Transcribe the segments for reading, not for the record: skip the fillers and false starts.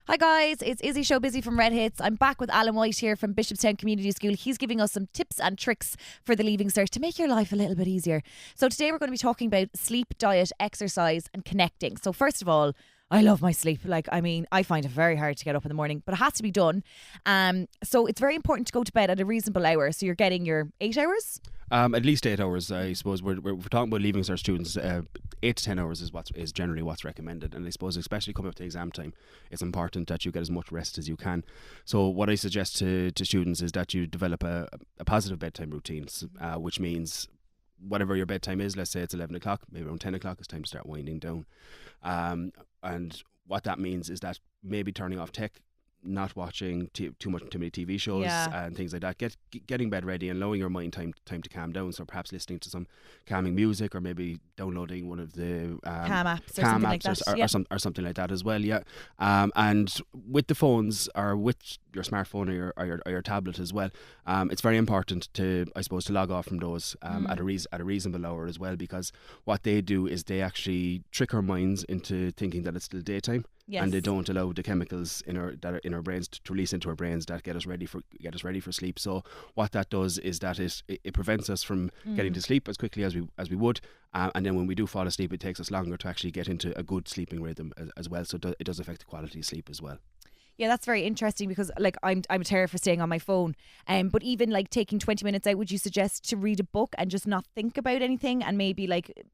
Hi guys, it's Izzy Show Busy from Red Hits. I'm back with Alan White here from Bishopstown Community School. He's giving us some tips and tricks for the Leaving Cert to make your life a little bit easier. So today we're going to be talking about sleep, diet, exercise and connecting. So first of all, I love my sleep. I find it very hard to get up in the morning, but it has to be done. So it's very important to go to bed at a reasonable hour. So you're getting your 8 hours? At least 8 hours, I suppose. We're talking about Leaving Cert students. 8 to 10 hours is generally what's recommended, and I suppose especially coming up to exam time, it's important that you get as much rest as you can. So what I suggest to students is that you develop a positive bedtime routine, which means whatever your bedtime is, let's say it's 11 o'clock, maybe around 10 o'clock, it's time to start winding down. And what that means is that maybe turning off tech, not watching too many TV shows and things like that. Getting bed ready and allowing your mind time to calm down. So perhaps listening to some calming music, or maybe downloading one of the calm apps or something like that, or something like that as well. Yeah, and with the phones or with your smartphone or your tablet as well, it's very important to, I suppose, to log off from those at a reasonable hour as well, because what they do is they actually trick our minds into thinking that it's still daytime. Yes. And they don't allow the chemicals that are in our brains to release into our brains that get us ready for sleep. So what that does is that it prevents us from getting to sleep as quickly as we would, and then when we do fall asleep, it takes us longer to actually get into a good sleeping rhythm as well. So it does affect the quality of sleep as well. Yeah, that's very interesting, because I'm a terror for staying on my phone. But even taking 20 minutes out, would you suggest to read a book and just not think about anything and maybe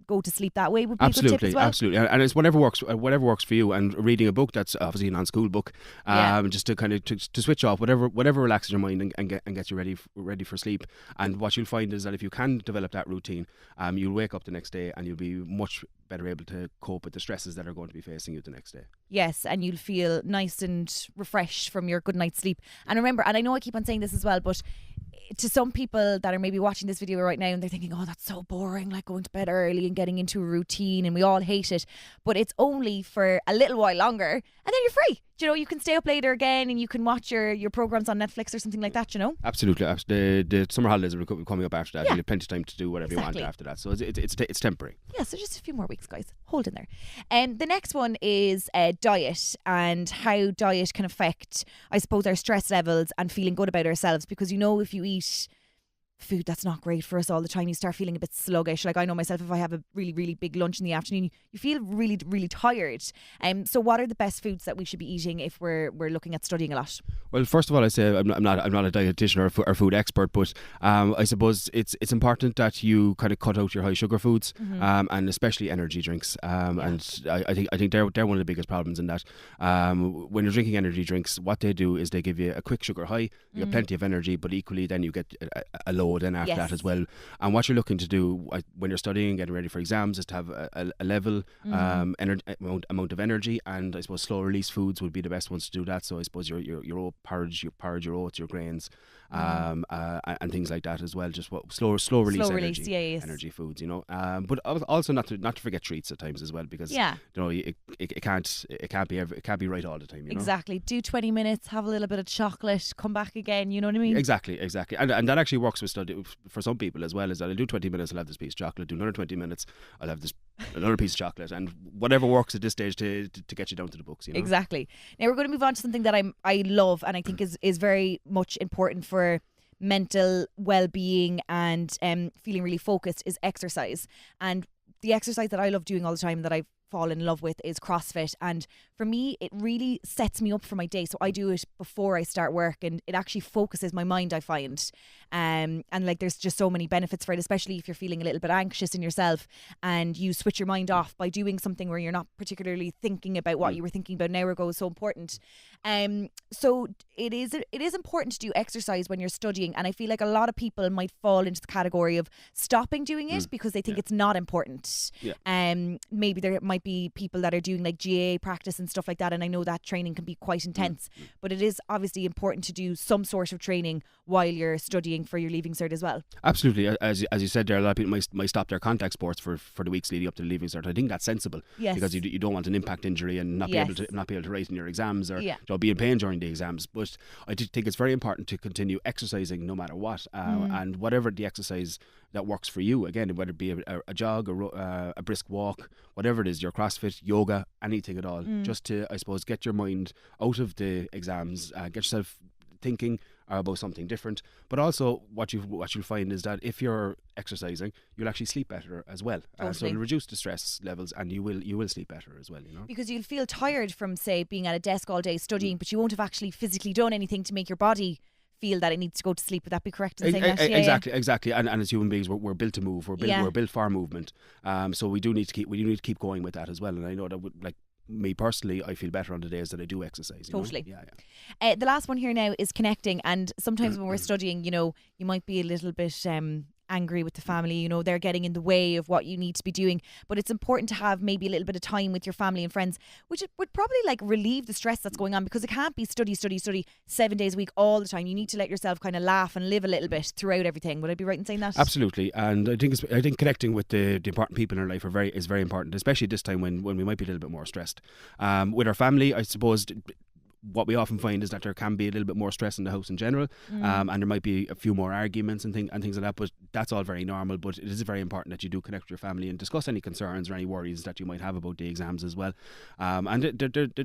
go to sleep that way would be a good tip as well? Absolutely. And it's whatever works for you. And reading a book that's obviously a non-school book, just to kind of to switch off whatever relaxes your mind and gets you ready for sleep. And what you'll find is that if you can develop that routine, you'll wake up the next day and you'll be much better able to cope with the stresses that are going to be facing you the next day. Yes, and you'll feel nice and refreshed from your good night's sleep. And remember, and I know I keep on saying this as well, but to some people that are maybe watching this video right now and they're thinking, oh, that's so boring, like going to bed early and getting into a routine, and we all hate it, but it's only for a little while longer and then you're free. You can stay up later again and you can watch your programs on Netflix or something like that, Absolutely. The summer holidays are coming up after that. Yeah. You'll have plenty of time to do whatever you want after that. So it's temporary. Yeah, so just a few more weeks, guys. Hold in there. The next one is diet, and how diet can affect, I suppose, our stress levels and feeling good about ourselves. Because if you eat food that's not great for us all the time, you start feeling a bit sluggish. I know myself, if I have a really, really big lunch in the afternoon, you feel really, really tired. So what are the best foods that we should be eating if we're looking at studying a lot? Well, first of all, I say I'm not a dietitian or food expert, but I suppose it's important that you kind of cut out your high sugar foods, and especially energy drinks. And I think they're one of the biggest problems in that. When you're drinking energy drinks, what they do is they give you a quick sugar high. You get plenty of energy, but equally then you get a low then after that as well. And what you're looking to do when you're studying, getting ready for exams, is to have a level amount of energy, and I suppose slow release foods would be the best ones to do that. So I suppose your oat porridge, your oats, your grains, and things like that as well. Just slow release energy foods, but also not to forget treats at times as well, because it can't be right all the time. Exactly. Do 20 minutes, have a little bit of chocolate, come back again. You know what I mean? Exactly. And that actually works with study for some people as well. Is that I'll do 20 minutes, I'll have this piece of chocolate. Do another 20 minutes, I'll have another piece of chocolate, and whatever works at this stage to get you down to the books. Exactly. Now we're going to move on to something that I love and I think is very much important for mental well-being and feeling really focused, is exercise. And the exercise that I love doing all the time, that I've fall in love with, is CrossFit. And for me, it really sets me up for my day. So I do it before I start work, and it actually focuses my mind, I find. And there's just so many benefits for it, especially if you're feeling a little bit anxious in yourself and you switch your mind off by doing something where you're not particularly thinking about what you were thinking about an hour ago is so important. So it is important to do exercise when you're studying, and I feel like a lot of people might fall into the category of stopping doing it because they think it's not important. Maybe there might be people that are doing GA practice and stuff like that, and I know that training can be quite intense, but it is obviously important to do some sort of training while you're studying for your Leaving Cert as well. Absolutely. As you said there, a lot of people might stop their contact sports for the weeks leading up to the Leaving Cert. I think that's sensible, because you don't want an impact injury and not be able to write in your exams, or be in pain during the exams. But I do think it's very important to continue exercising no matter what, and whatever the exercise that works for you. Again, whether it be a jog, a brisk walk, whatever it is, your CrossFit, yoga, anything at all, just to, I suppose, get your mind out of the exams, get yourself thinking about something different. But also what you'll find is that if you're exercising, you'll actually sleep better as well. Totally. So it'll reduce the stress levels, and you will sleep better as well, Because you'll feel tired from, say, being at a desk all day studying, but you won't have actually physically done anything to make your body feel that it needs to go to sleep. Would that be correct in saying that? Exactly. And as human beings, we're built to move. We're built for movement. So we do need to keep going with that as well. And I know that me personally, I feel better on the days that I do exercise. Totally. Yeah. The last one here now is connecting. And sometimes when we're studying, you might be a little bit angry with the family. They're getting in the way of what you need to be doing. But it's important to have maybe a little bit of time with your family and friends, which would probably relieve the stress that's going on, because it can't be study 7 days a week all the time. You need to let yourself kind of laugh and live a little bit throughout everything. Would I be right in saying that? Absolutely. And I think connecting with the important people in our life is very important, especially this time when we might be a little bit more stressed. With our family, I suppose what we often find is that there can be a little bit more stress in the house in general, and there might be a few more arguments and things like that, but that's all very normal. But it is very important that you do connect with your family and discuss any concerns or any worries that you might have about the exams as well. And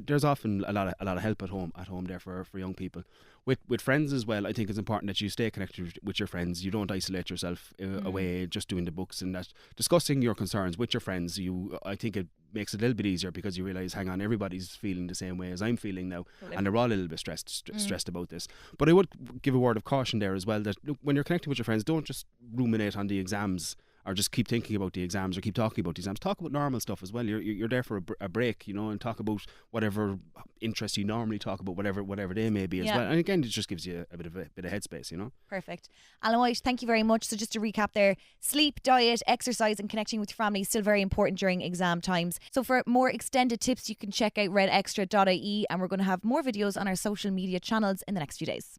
there's often a lot of help at home there for young people. With friends as well, I think it's important that you stay connected with your friends. You don't isolate yourself away just doing the books, and that discussing your concerns with your friends, I think it makes it a little bit easier, because you realise, hang on, everybody's feeling the same way as I'm feeling now, and they're all a little bit stressed about this. But I would give a word of caution there as well, that look, when you're connecting with your friends, don't just ruminate on the exams, or just keep thinking about the exams, or keep talking about the exams. Talk about normal stuff as well. You're there for a break, and talk about whatever interests you normally talk about, whatever they may be as well. And again, it just gives you a bit of headspace, Perfect. Alan White, thank you very much. So just to recap there, sleep, diet, exercise and connecting with your family is still very important during exam times. So for more extended tips, you can check out redextra.ie, and we're going to have more videos on our social media channels in the next few days.